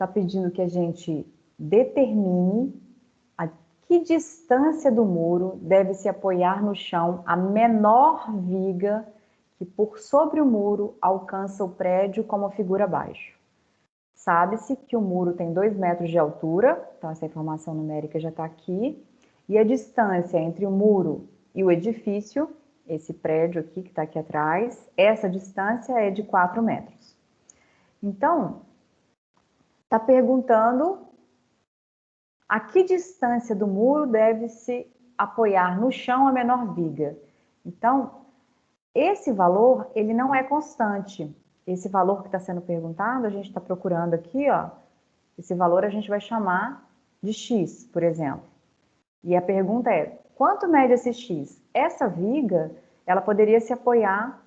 está pedindo que a gente determine a que distância do muro deve se apoiar no chão a menor viga que por sobre o muro alcança o prédio como figura abaixo. Sabe-se que o muro tem 2 metros de altura, então essa informação numérica já está aqui, e a distância entre o muro e o edifício, esse prédio aqui que está aqui atrás, essa distância é de 4 metros. Então, está perguntando a que distância do muro deve se apoiar no chão a menor viga. Então, esse valor, ele não é constante. Esse valor que está sendo perguntado, a gente está procurando aqui, ó, esse valor a gente vai chamar de x, por exemplo. E a pergunta é, quanto mede esse x? Essa viga, ela poderia se apoiar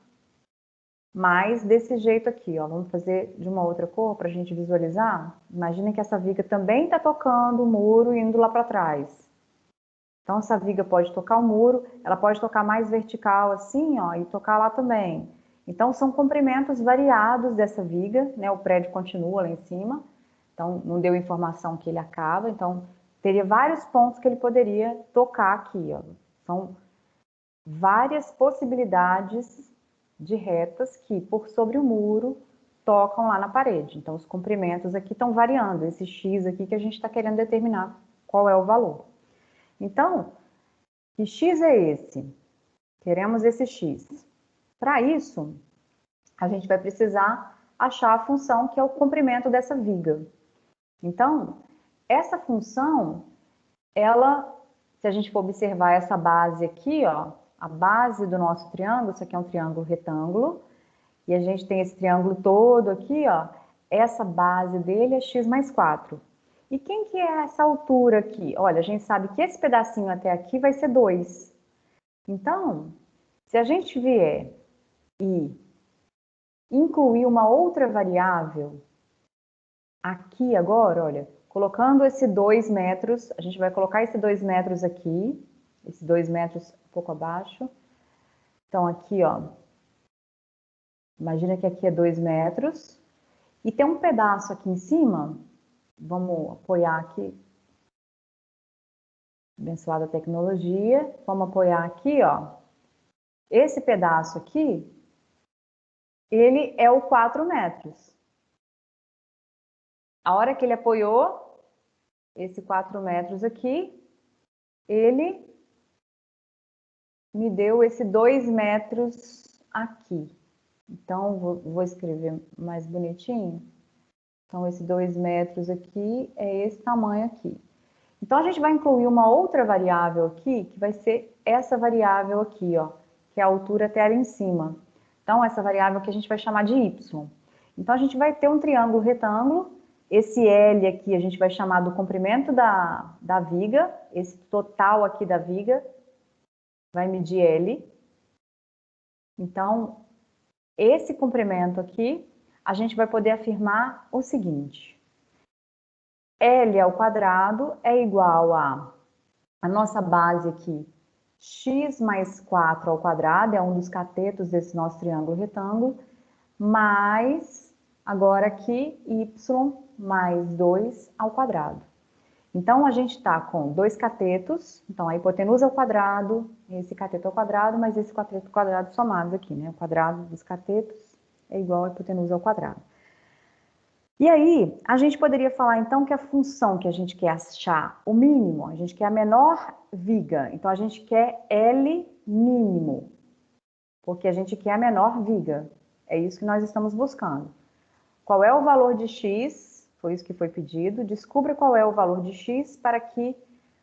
mais desse jeito aqui, ó. Vamos fazer de uma outra cor para a gente visualizar? Imagina que essa viga também está tocando o muro e indo lá para trás. Então, essa viga pode tocar o muro, ela pode tocar mais vertical assim, ó, e tocar lá também. Então, são comprimentos variados dessa viga, né? O prédio continua lá em cima, então não deu informação que ele acaba, então teria vários pontos que ele poderia tocar aqui, ó. São várias possibilidades de retas que, por sobre o muro, tocam lá na parede. Então, os comprimentos aqui estão variando, esse x aqui que a gente está querendo determinar qual é o valor. Então, que x é esse? Queremos esse x. Para isso, a gente vai precisar achar a função que é o comprimento dessa viga. Então, essa função, ela, se a gente for observar essa base aqui, ó, a base do nosso triângulo, isso aqui é um triângulo retângulo, e a gente tem esse triângulo todo aqui, ó, essa base dele é x mais 4. E quem que é essa altura aqui? Olha, a gente sabe que esse pedacinho até aqui vai ser 2. Então, se a gente vier e incluir uma outra variável aqui agora, olha, colocando esse 2 metros, a gente vai colocar esse 2 metros aqui, esse 2 metros um pouco abaixo. Então, aqui, ó, imagina que aqui é 2 metros, e tem um pedaço aqui em cima, vamos apoiar aqui, abençoada tecnologia, vamos apoiar aqui, ó, esse pedaço aqui, ele é o 4 metros. A hora que ele apoiou, esse 4 metros aqui, ele me deu esse 2 metros aqui. Então, vou escrever mais bonitinho. Então, esse 2 metros aqui é esse tamanho aqui. Então, a gente vai incluir uma outra variável aqui, que vai ser essa variável aqui, ó, que é a altura até ali em cima. Então, essa variável aqui a gente vai chamar de y. Então, a gente vai ter um triângulo retângulo, esse L aqui a gente vai chamar do comprimento da viga, esse total aqui da viga vai medir L. Então, esse comprimento aqui, a gente vai poder afirmar o seguinte: L ao quadrado é igual a nossa base aqui, x mais 4 ao quadrado, é um dos catetos desse nosso triângulo retângulo, mais, agora aqui, y mais 2 ao quadrado. Então, a gente está com 2 catetos, então a hipotenusa ao quadrado, esse cateto ao quadrado, mais esse cateto ao quadrado somados aqui, né? O quadrado dos catetos é igual a hipotenusa ao quadrado. E aí, a gente poderia falar então que a função que a gente quer achar o mínimo, a gente quer a menor viga, então a gente quer L mínimo, porque a gente quer a menor viga, é isso que nós estamos buscando. Qual é o valor de x, foi isso que foi pedido, descubra qual é o valor de x para que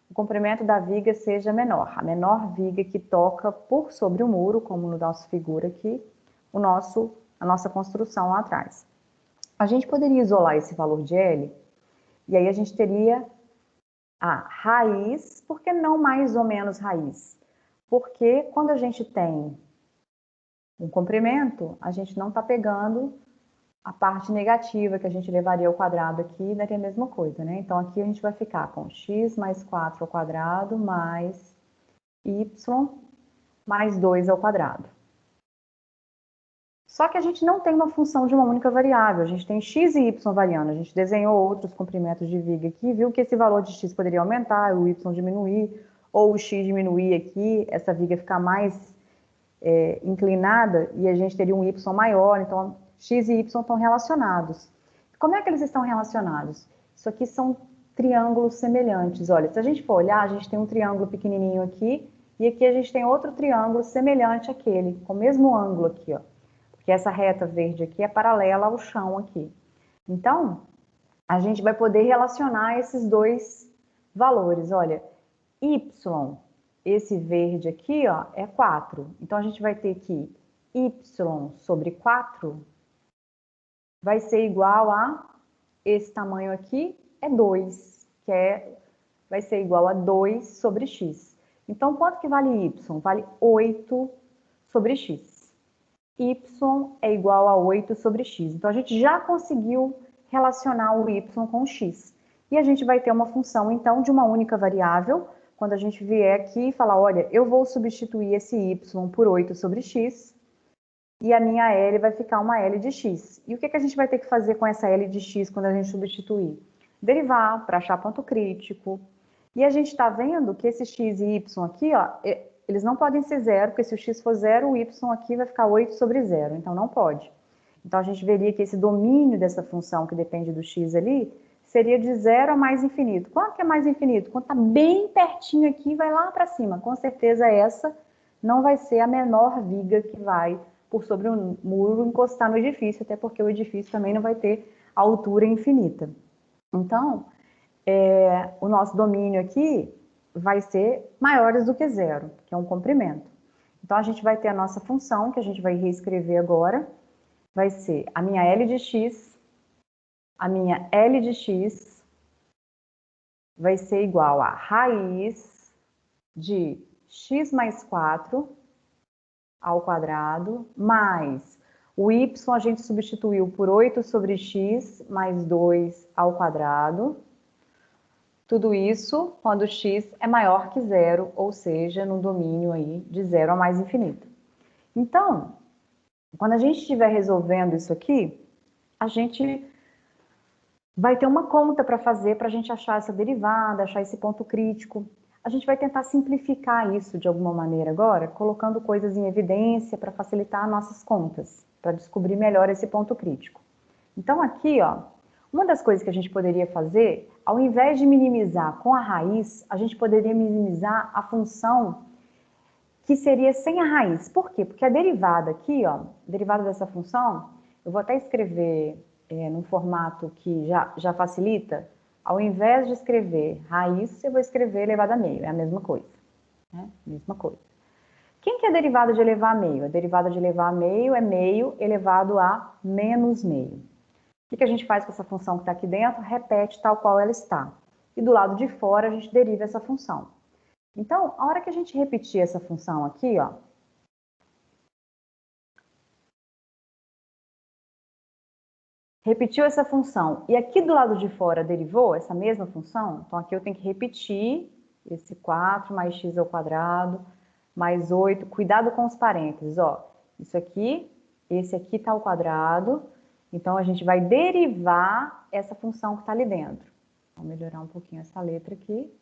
o comprimento da viga seja menor, a menor viga que toca por sobre o muro, como no nosso figura aqui, a nossa construção lá atrás. A gente poderia isolar esse valor de L, e aí a gente teria a raiz, por que não mais ou menos raiz? Porque quando a gente tem um comprimento, a gente não está pegando a parte negativa que a gente levaria ao quadrado aqui, daria a mesma coisa, né? Então, aqui a gente vai ficar com x mais 4 ao quadrado mais y mais 2 ao quadrado. Só que a gente não tem uma função de uma única variável, a gente tem x e y variando. A gente desenhou outros comprimentos de viga aqui, viu que esse valor de x poderia aumentar, o y diminuir, ou o x diminuir aqui, essa viga ficar mais inclinada e a gente teria um y maior, então x e y estão relacionados. Como é que eles estão relacionados? Isso aqui são triângulos semelhantes. Olha, se a gente for olhar, a gente tem um triângulo pequenininho aqui e aqui a gente tem outro triângulo semelhante àquele, com o mesmo ângulo aqui, ó. Porque essa reta verde aqui é paralela ao chão aqui. Então, a gente vai poder relacionar esses dois valores. Olha, y, esse verde aqui, ó, é 4. Então, a gente vai ter que y sobre 4 vai ser igual a esse tamanho aqui, é 2, vai ser igual a 2 sobre x. Então, quanto que vale y? Vale 8 sobre x. Y é igual a 8 sobre x. Então, a gente já conseguiu relacionar o y com o x. E a gente vai ter uma função, então, de uma única variável. Quando a gente vier aqui e falar, olha, eu vou substituir esse y por 8 sobre x, e a minha L vai ficar uma L de x. E o que a gente vai ter que fazer com essa L de x quando a gente substituir? Derivar, para achar ponto crítico. E a gente está vendo que esse x e y aqui, ó, eles não podem ser zero, porque se o x for zero, o y aqui vai ficar 8 sobre zero, então não pode. Então a gente veria que esse domínio dessa função, que depende do x ali, seria de zero a mais infinito. Quanto que é mais infinito? Quando está bem pertinho aqui, vai lá para cima. Com certeza essa não vai ser a menor viga que vai por sobre o muro encostar no edifício, até porque o edifício também não vai ter altura infinita. Então, o nosso domínio aqui vai ser maiores do que zero, que é um comprimento. Então, a gente vai ter a nossa função, que a gente vai reescrever agora, vai ser a minha L de x, a minha L de x vai ser igual a raiz de x mais 4 ao quadrado, mais o y a gente substituiu por 8 sobre x mais 2 ao quadrado. Tudo isso quando x é maior que zero, ou seja, no domínio aí de zero a mais infinito. Então, quando a gente estiver resolvendo isso aqui, a gente vai ter uma conta para fazer para a gente achar essa derivada, achar esse ponto crítico. A gente vai tentar simplificar isso de alguma maneira agora, colocando coisas em evidência para facilitar nossas contas, para descobrir melhor esse ponto crítico. Então aqui, ó, uma das coisas que a gente poderia fazer, ao invés de minimizar com a raiz, a gente poderia minimizar a função que seria sem a raiz. Por quê? Porque a derivada aqui, ó, a derivada dessa função, eu vou até escrever num formato que já facilita. Ao invés de escrever raiz, eu vou escrever elevado a meio, é a mesma coisa. Né? Mesma coisa. Quem que é a derivada de elevar a meio? A derivada de elevar a meio é meio elevado a menos meio. O que a gente faz com essa função que está aqui dentro? Repete tal qual ela está. E do lado de fora a gente deriva essa função. Então, a hora que a gente repetir essa função aqui, ó, repetiu essa função e aqui do lado de fora derivou essa mesma função, então aqui eu tenho que repetir esse 4 mais x ao quadrado mais 8, cuidado com os parênteses, ó, isso aqui, esse aqui está ao quadrado, então a gente vai derivar essa função que está ali dentro. Vou melhorar um pouquinho essa letra aqui.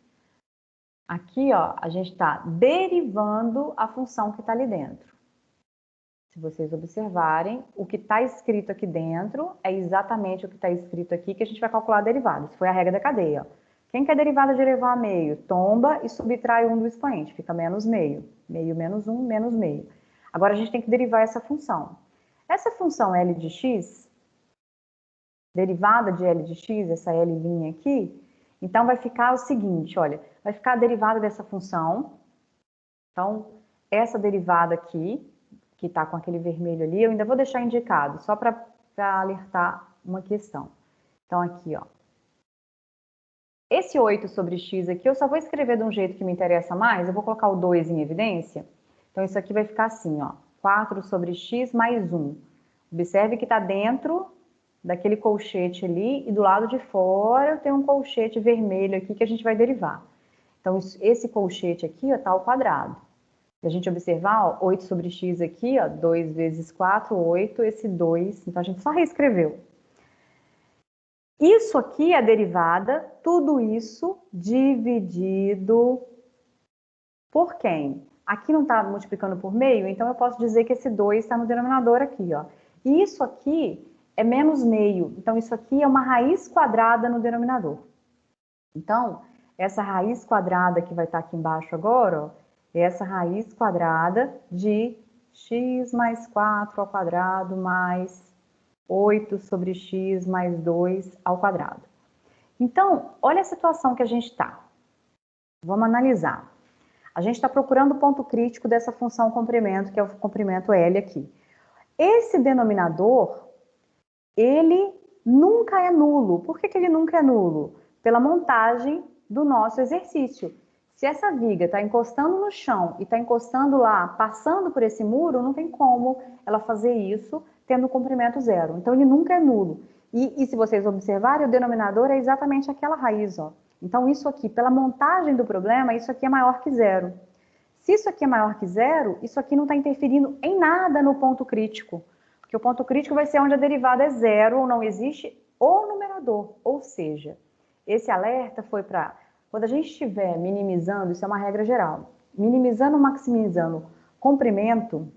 Aqui, ó, a gente está derivando a função que está ali dentro. Se vocês observarem, o que está escrito aqui dentro é exatamente o que está escrito aqui que a gente vai calcular a derivada. Isso foi a regra da cadeia. Ó. Quem quer derivada de elevar a meio? Tomba e subtrai 1 do expoente, fica menos meio. Meio menos 1, menos meio. Agora a gente tem que derivar essa função. Essa função L de x, derivada de L de x, essa L' aqui, então vai ficar o seguinte, olha, vai ficar a derivada dessa função. Então, essa derivada aqui, que está com aquele vermelho ali, eu ainda vou deixar indicado, só para alertar uma questão. Então, aqui, ó. Esse 8 sobre x aqui, eu só vou escrever de um jeito que me interessa mais, eu vou colocar o 2 em evidência. Então, isso aqui vai ficar assim, ó. 4 sobre x mais 1. Observe que está dentro daquele colchete ali, e do lado de fora eu tenho um colchete vermelho aqui que a gente vai derivar. Então, esse colchete aqui está ao quadrado. Se a gente observar, ó, 8 sobre x aqui, ó, 2 vezes 4, 8, esse 2, então a gente só reescreveu. Isso aqui é a derivada, tudo isso dividido por quem? Aqui não está multiplicando por meio, então eu posso dizer que esse 2 está no denominador aqui, ó. E isso aqui é menos meio, então isso aqui é uma raiz quadrada no denominador. Então, essa raiz quadrada que vai estar aqui embaixo agora, ó, é essa raiz quadrada de x mais 4 ao quadrado mais 8 sobre x mais 2 ao quadrado. Então, olha a situação que a gente está. Vamos analisar. A gente está procurando o ponto crítico dessa função comprimento, que é o comprimento L aqui. Esse denominador, ele nunca é nulo. Por que ele nunca é nulo? Pela montagem do nosso exercício. Se essa viga está encostando no chão e está encostando lá, passando por esse muro, não tem como ela fazer isso tendo comprimento zero. Então, ele nunca é nulo. E se vocês observarem, o denominador é exatamente aquela raiz, ó. Então, isso aqui, pela montagem do problema, isso aqui é maior que zero. Se isso aqui é maior que zero, isso aqui não está interferindo em nada no ponto crítico. Porque o ponto crítico vai ser onde a derivada é zero ou não existe, o numerador. Ou seja, esse alerta foi para... Quando a gente estiver minimizando, isso é uma regra geral, minimizando ou maximizando comprimento,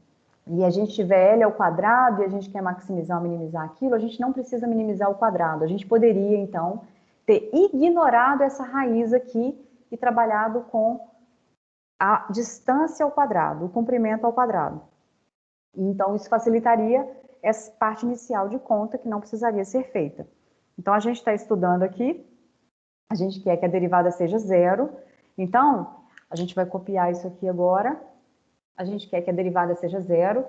e a gente tiver L ao quadrado e a gente quer maximizar ou minimizar aquilo, a gente não precisa minimizar o quadrado. A gente poderia, então, ter ignorado essa raiz aqui e trabalhado com a distância ao quadrado, o comprimento ao quadrado. Então, isso facilitaria essa parte inicial de conta que não precisaria ser feita. Então, a gente está estudando aqui, a gente quer que a derivada seja zero, então, a gente vai copiar isso aqui agora, a gente quer que a derivada seja zero,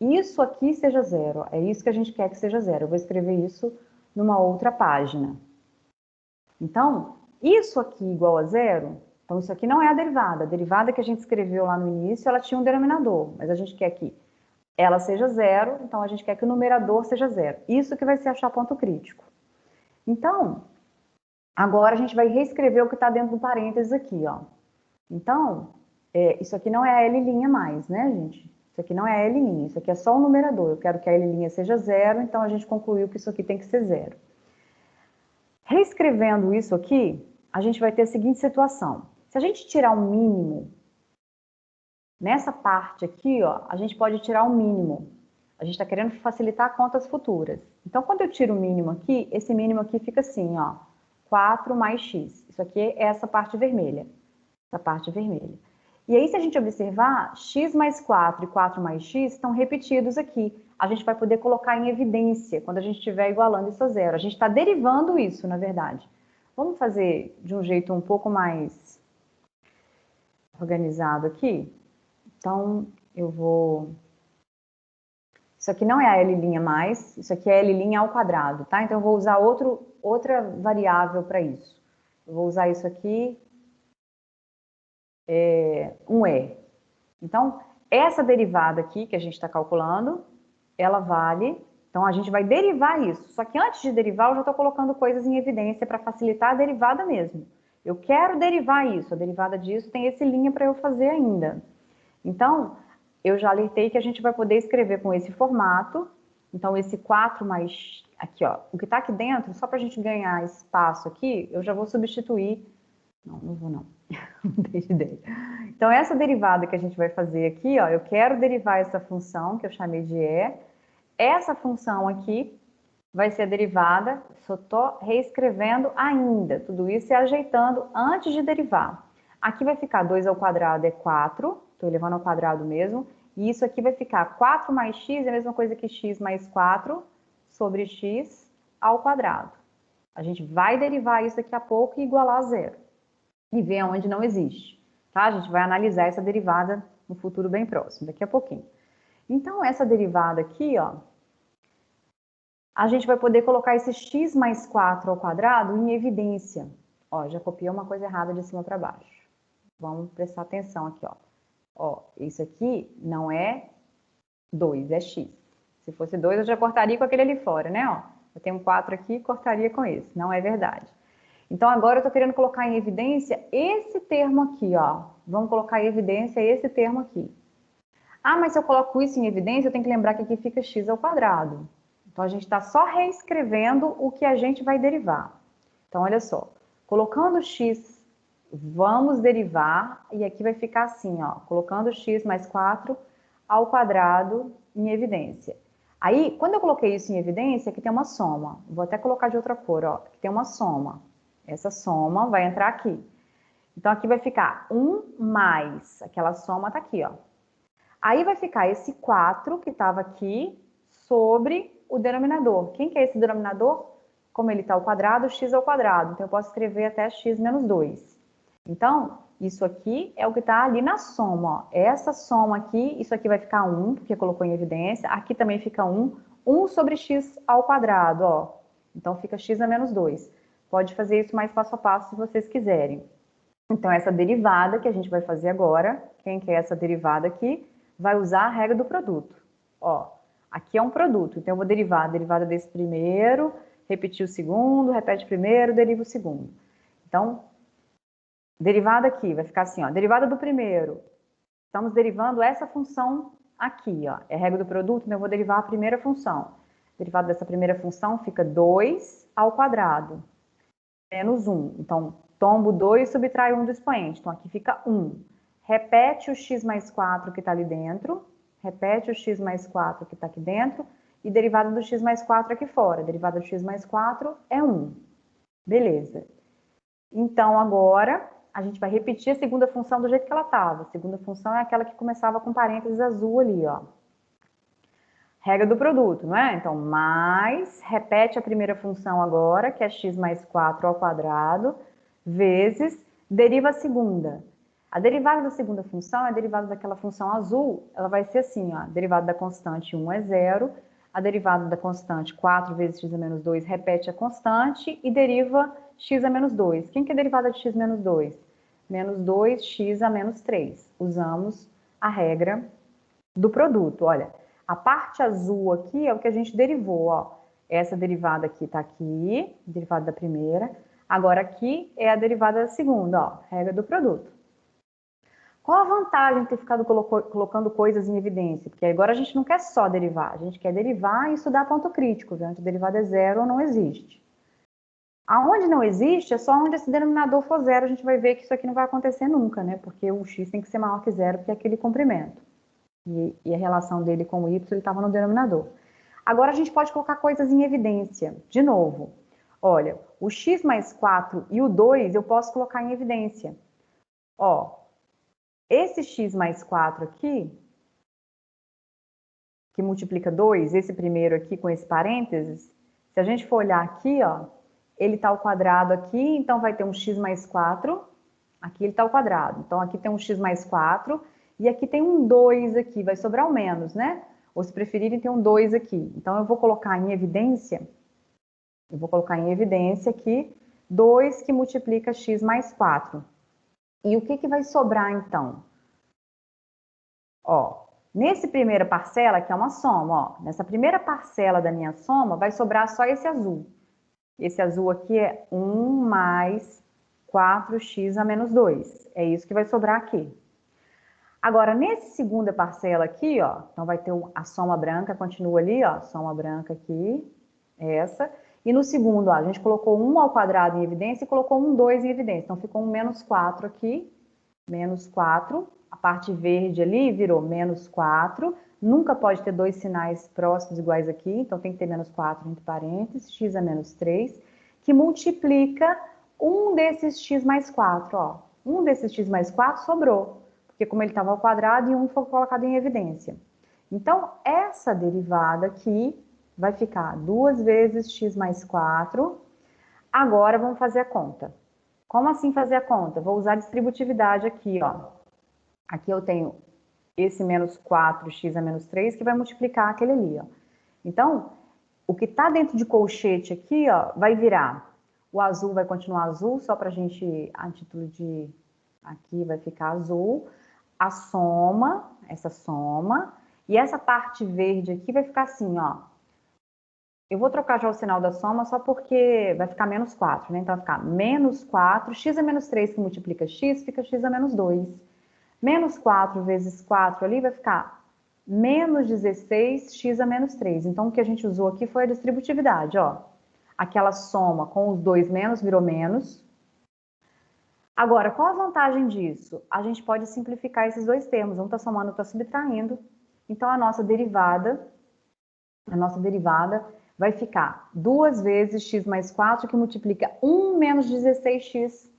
isso aqui seja zero, é isso que a gente quer que seja zero. Eu vou escrever isso numa outra página. Então, isso aqui igual a zero, então isso aqui não é a derivada que a gente escreveu lá no início, ela tinha um denominador, mas a gente quer que ela seja zero, então a gente quer que o numerador seja zero. Isso que vai ser achar ponto crítico. Então, agora a gente vai reescrever o que está dentro do parênteses aqui, ó. Então, isso aqui não é a L' mais, né, gente? Isso aqui não é a L', isso aqui é só o numerador. Eu quero que a L' seja zero, então a gente concluiu que isso aqui tem que ser zero. Reescrevendo isso aqui, a gente vai ter a seguinte situação. Se a gente tirar um mínimo, nessa parte aqui, ó, a gente pode tirar um mínimo. A gente está querendo facilitar contas futuras. Então, quando eu tiro o mínimo aqui, esse mínimo aqui fica assim, ó, 4 mais x. Isso aqui é essa parte vermelha. Essa parte vermelha. E aí, se a gente observar, x mais 4 e 4 mais x estão repetidos aqui. A gente vai poder colocar em evidência quando a gente estiver igualando isso a zero. A gente está derivando isso, na verdade. Vamos fazer de um jeito um pouco mais organizado aqui? Então, eu vou... Isso aqui não é a L' mais, isso aqui é L' ao quadrado, tá? Então, eu vou usar outra variável para isso. Eu vou usar isso aqui, um E. Então, essa derivada aqui que a gente está calculando, ela vale... Então, a gente vai derivar isso. Só que antes de derivar, eu já estou colocando coisas em evidência para facilitar a derivada mesmo. Eu quero derivar isso. A derivada disso tem esse linha para eu fazer ainda. Então, eu já alertei que a gente vai poder escrever com esse formato. Então, esse 4 mais... Aqui, ó. O que está aqui dentro, só para a gente ganhar espaço aqui, eu já vou substituir... Não vou não. Não tenho ideia. Então, essa derivada que a gente vai fazer aqui, ó, eu quero derivar essa função que eu chamei de E. Essa função aqui vai ser a derivada, só estou reescrevendo ainda. Tudo isso é ajeitando antes de derivar. Aqui vai ficar 2 ao quadrado é 4, estou elevando ao quadrado mesmo. E isso aqui vai ficar 4 mais x é a mesma coisa que x mais 4 sobre x ao quadrado. A gente vai derivar isso daqui a pouco e igualar a zero. E ver onde não existe. Tá? A gente vai analisar essa derivada no futuro bem próximo, daqui a pouquinho. Então, essa derivada aqui, ó, a gente vai poder colocar esse x mais 4 ao quadrado em evidência. Ó, já copiei uma coisa errada de cima para baixo. Vamos prestar atenção aqui, ó. Ó, isso aqui não é 2, é x. Se fosse 2, eu já cortaria com aquele ali fora, né? Ó, eu tenho um 4 aqui, cortaria com esse. Não é verdade. Então, agora eu estou querendo colocar em evidência esse termo aqui, ó. Vamos colocar em evidência esse termo aqui. Ah, mas se eu coloco isso em evidência, eu tenho que lembrar que aqui fica x ao quadrado. Então, a gente está só reescrevendo o que a gente vai derivar. Então, olha só. Colocando x, vamos derivar, e aqui vai ficar assim, ó. Colocando x mais 4 ao quadrado em evidência. Aí, quando eu coloquei isso em evidência, aqui tem uma soma. Vou até colocar de outra cor, ó. Aqui tem uma soma. Essa soma vai entrar aqui. Então, aqui vai ficar 1 mais, aquela soma tá aqui, ó. Aí vai ficar esse 4 que estava aqui sobre o denominador. Quem que é esse denominador? Como ele está ao quadrado, x ao quadrado. Então, eu posso escrever até x menos 2. Então, isso aqui é o que está ali na soma. Ó. Essa soma aqui, isso aqui vai ficar 1, porque colocou em evidência. Aqui também fica 1. 1 sobre x ao quadrado, ó. Então, fica x a menos 2. Pode fazer isso mais passo a passo se vocês quiserem. Então, essa derivada que a gente vai fazer agora, quem quer essa derivada aqui, vai usar a regra do produto. Ó, aqui é um produto, então eu vou derivar a derivada desse primeiro, repetir o segundo, repete o primeiro, deriva o segundo. Então, derivada aqui, vai ficar assim, ó, derivada do primeiro. Estamos derivando essa função aqui, ó, é a regra do produto, então eu vou derivar a primeira função. Derivada dessa primeira função fica 2 ao quadrado, menos 1. Então, tombo 2 e subtrai 1 do expoente. Então, aqui fica 1. Repete o x mais 4 que está ali dentro. Repete o x mais 4 que está aqui dentro. E derivada do x mais 4 aqui fora. Derivada do x mais 4 é 1. Beleza. Então, agora, a gente vai repetir a segunda função do jeito que ela estava. A segunda função é aquela que começava com parênteses azul ali, ó. Regra do produto, não é? Então, mais, repete a primeira função agora, que é x mais 4 ao quadrado, vezes, deriva a segunda. A derivada da segunda função é a derivada daquela função azul, ela vai ser assim, ó, a derivada da constante 1 é 0, a derivada da constante 4 vezes x a menos 2 repete a constante e deriva x a menos 2. Quem que é a derivada de x menos 2? Menos 2x a menos 3. Usamos a regra do produto, olha. A parte azul aqui é o que a gente derivou, ó. Essa derivada aqui tá aqui, derivada da primeira. Agora aqui é a derivada da segunda, ó, regra do produto. Qual a vantagem de ter ficado colocando coisas em evidência? Porque agora a gente não quer só derivar, a gente quer derivar e estudar ponto crítico, onde a derivada é zero ou não existe. Aonde não existe, é só onde esse denominador for zero, a gente vai ver que isso aqui não vai acontecer nunca, né? Porque o x tem que ser maior que zero, porque é aquele comprimento. E a relação dele com o y estava no denominador. Agora a gente pode colocar coisas em evidência. De novo, olha, o x mais 4 e o 2 eu posso colocar em evidência. Ó, esse x mais 4 aqui, que multiplica 2, esse primeiro aqui com esse parênteses, se a gente for olhar aqui, ó, ele está ao quadrado aqui, então vai ter um x mais 4, aqui ele está ao quadrado. Então aqui tem um x mais 4, e aqui tem um 2 aqui, vai sobrar o menos, né? Ou se preferirem, tem um 2 aqui. Então, eu vou colocar em evidência, aqui, 2 que multiplica x mais 4. E o que vai sobrar, então? Ó, nessa primeira parcela, que é uma soma, ó, nessa primeira parcela da minha soma, vai sobrar só esse azul. Esse azul aqui é 1 mais 4x a menos 2. É isso que vai sobrar aqui. Agora, nessa segunda parcela aqui, ó, então vai ter a soma branca, continua ali, ó, soma branca aqui, essa. E no segundo, ó, a gente colocou 1 ao quadrado em evidência e colocou um 2 em evidência. Então, ficou um menos 4 aqui, menos 4. A parte verde ali virou menos 4. Nunca pode ter dois sinais próximos iguais aqui, então tem que ter menos 4 entre parênteses, x a menos 3, que multiplica um desses x mais 4, ó. Um desses x mais 4 sobrou, porque como ele estava ao quadrado e um foi colocado em evidência. Então, essa derivada aqui vai ficar 2 vezes x mais 4. Agora, vamos fazer a conta. Como assim fazer a conta? Vou usar a distributividade aqui, ó. Aqui eu tenho esse menos 4x a menos 3, que vai multiplicar aquele ali, ó. Então, o que está dentro de colchete aqui, ó, vai virar. O azul vai continuar azul, só para a gente, a título de... Aqui vai ficar azul. A soma, essa soma. E essa parte verde aqui vai ficar assim, ó. Eu vou trocar já o sinal da soma só porque vai ficar menos 4, né? Então vai ficar menos 4, x a menos 3 que multiplica x, fica x a menos 2. Menos 4 vezes 4 ali vai ficar menos 16, x a menos 3. Então o que a gente usou aqui foi a distributividade, ó. Aquela soma com os dois menos virou menos. Agora, qual a vantagem disso? A gente pode simplificar esses dois termos. Um está somando, está subtraindo. Então a nossa derivada vai ficar 2 vezes x mais 4, que multiplica 1 menos 16x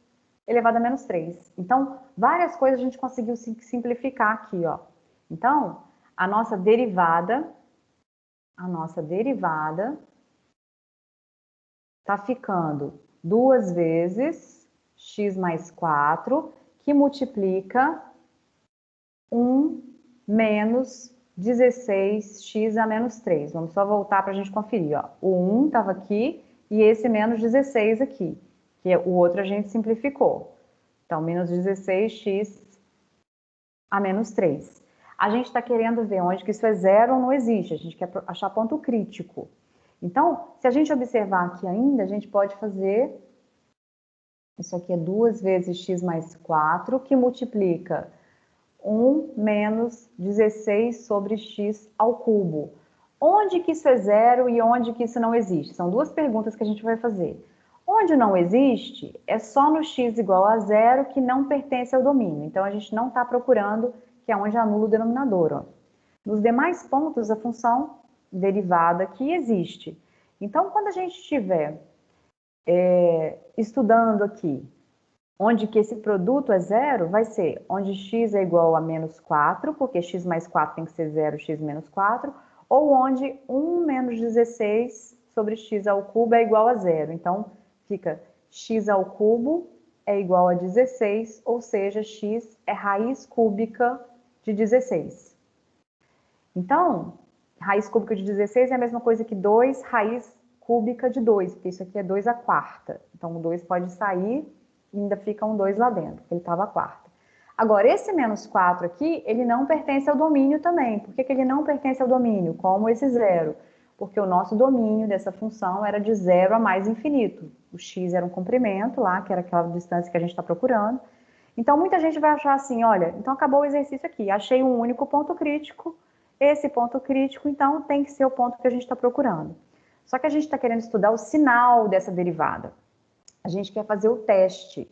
elevado a menos 3. Então, várias coisas a gente conseguiu simplificar aqui, ó. Então, a nossa derivada está ficando 2 vezes x mais 4, que multiplica 1 menos 16x a menos 3. Vamos só voltar para a gente conferir, ó. O 1 estava aqui e esse menos 16 aqui, que o outro a gente simplificou. Então, menos 16x a menos 3. A gente está querendo ver onde que isso é zero ou não existe. A gente quer achar ponto crítico. Então, se a gente observar aqui ainda, a gente pode fazer... Isso aqui é 2 vezes x mais 4, que multiplica 1 menos 16 sobre x ao cubo. Onde que isso é zero e onde que isso não existe? São duas perguntas que a gente vai fazer. Onde não existe, é só no x igual a zero que não pertence ao domínio. Então, a gente não está procurando, que é onde anula o denominador. Ó. Nos demais pontos, a função derivada aqui existe. Então, quando a gente estiver estudando aqui, onde que esse produto é zero, vai ser onde x é igual a menos 4, porque x mais 4 tem que ser zero, x menos 4, ou onde 1 menos 16 sobre x ao cubo é igual a zero. Então, fica x ao cubo é igual a 16, ou seja, x é raiz cúbica de 16. Então, raiz cúbica de 16 é a mesma coisa que 2 raiz cúbica de 2, porque isso aqui é 2 à quarta. Então, o 2 pode sair e ainda fica um 2 lá dentro, porque ele estava à quarta. Agora, esse menos 4 aqui, ele não pertence ao domínio também. Por que que ele não pertence ao domínio? Como esse zero? Porque o nosso domínio dessa função era de zero a mais infinito. O x era um comprimento lá, que era aquela distância que a gente está procurando. Então, muita gente vai achar assim, olha, então acabou o exercício aqui, achei um único ponto crítico, esse ponto crítico, então, tem que ser o ponto que a gente está procurando. Só que a gente está querendo estudar o sinal dessa derivada. A gente quer fazer o teste.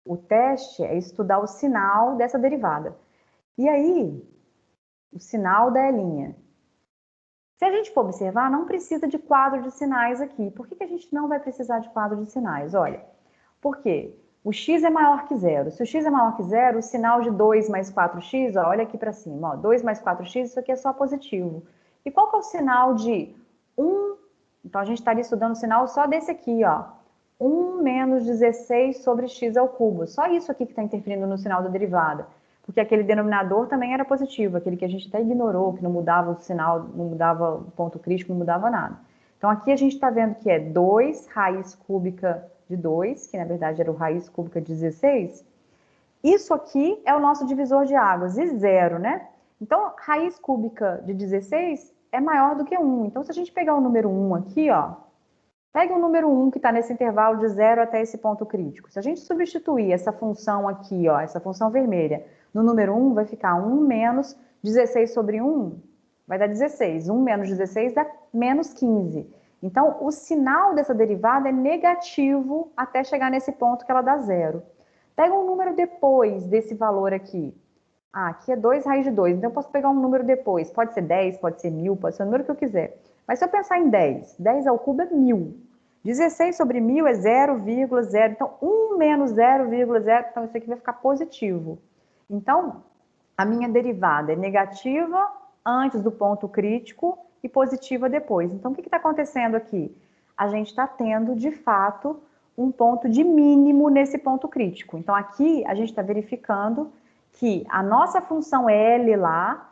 O teste é estudar o sinal dessa derivada. E aí, o sinal da linha. Se a gente for observar, não precisa de quadro de sinais aqui. Por que que a gente não vai precisar de quadro de sinais? Olha, por quê? O x é maior que zero. Se o x é maior que zero, o sinal de 2 mais 4x, ó, olha aqui para cima, ó, 2 mais 4x, isso aqui é só positivo. E qual que é o sinal de 1? Então, a gente estaria estudando o sinal só desse aqui, ó. 1 menos 16 sobre x ao cubo. Só isso aqui que está interferindo no sinal da derivada. Porque aquele denominador também era positivo, aquele que a gente até ignorou, que não mudava o sinal, não mudava o ponto crítico, não mudava nada. Então, aqui a gente está vendo que é 2 raiz cúbica de 2, que na verdade era o raiz cúbica de 16. Isso aqui é o nosso divisor de águas, e zero, né? Então, raiz cúbica de 16 é maior do que 1. Então, se a gente pegar o número 1 aqui, ó, pega o número 1 que está nesse intervalo de 0 até esse ponto crítico. Se a gente substituir essa função aqui, ó, essa função vermelha, no número 1, vai ficar 1 menos 16 sobre 1, vai dar 16. 1 menos 16 dá menos 15. Então, o sinal dessa derivada é negativo até chegar nesse ponto que ela dá zero. Pega um número depois desse valor aqui. Ah, aqui é 2 raiz de 2, então eu posso pegar um número depois. Pode ser 10, pode ser 1000, pode ser o número que eu quiser. Mas se eu pensar em 10, 10 ao cubo é 1000. 16 sobre 1000 é 0,0. Então, 1 menos 0,0, então isso aqui vai ficar positivo. Então, a minha derivada é negativa antes do ponto crítico e positiva depois. Então, o que está acontecendo aqui? A gente está tendo, de fato, um ponto de mínimo nesse ponto crítico. Então, aqui a gente está verificando que a nossa função L lá,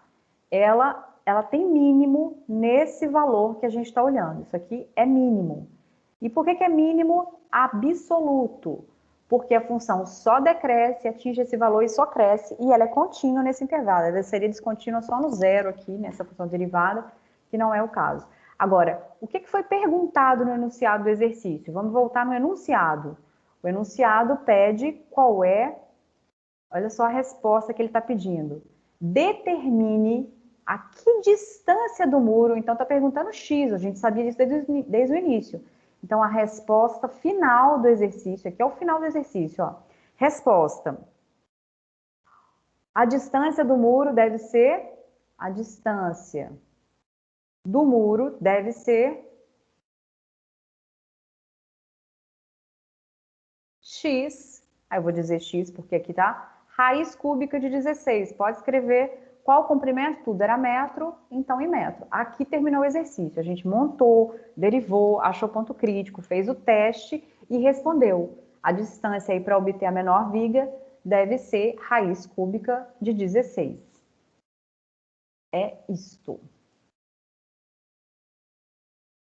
ela tem mínimo nesse valor que a gente está olhando. Isso aqui é mínimo. E por que que é mínimo absoluto? Porque a função só decresce, atinge esse valor e só cresce, e ela é contínua nesse intervalo. Ela seria descontínua só no zero aqui, nessa função derivada, que não é o caso. Agora, o que foi perguntado no enunciado do exercício? Vamos voltar no enunciado. O enunciado pede qual é, olha só a resposta que ele está pedindo. Determine a que distância do muro, então está perguntando X, a gente sabia disso desde o início. Então, a resposta final do exercício, aqui é o final do exercício, ó. Resposta. A distância do muro deve ser, a distância do muro deve ser X, aí eu vou dizer X porque aqui tá, raiz cúbica de 16. Pode escrever qual o comprimento? Tudo era metro, então em metro. Aqui terminou o exercício. A gente montou, derivou, achou ponto crítico, fez o teste e respondeu. A distância aí para obter a menor viga deve ser raiz cúbica de 16. É isto.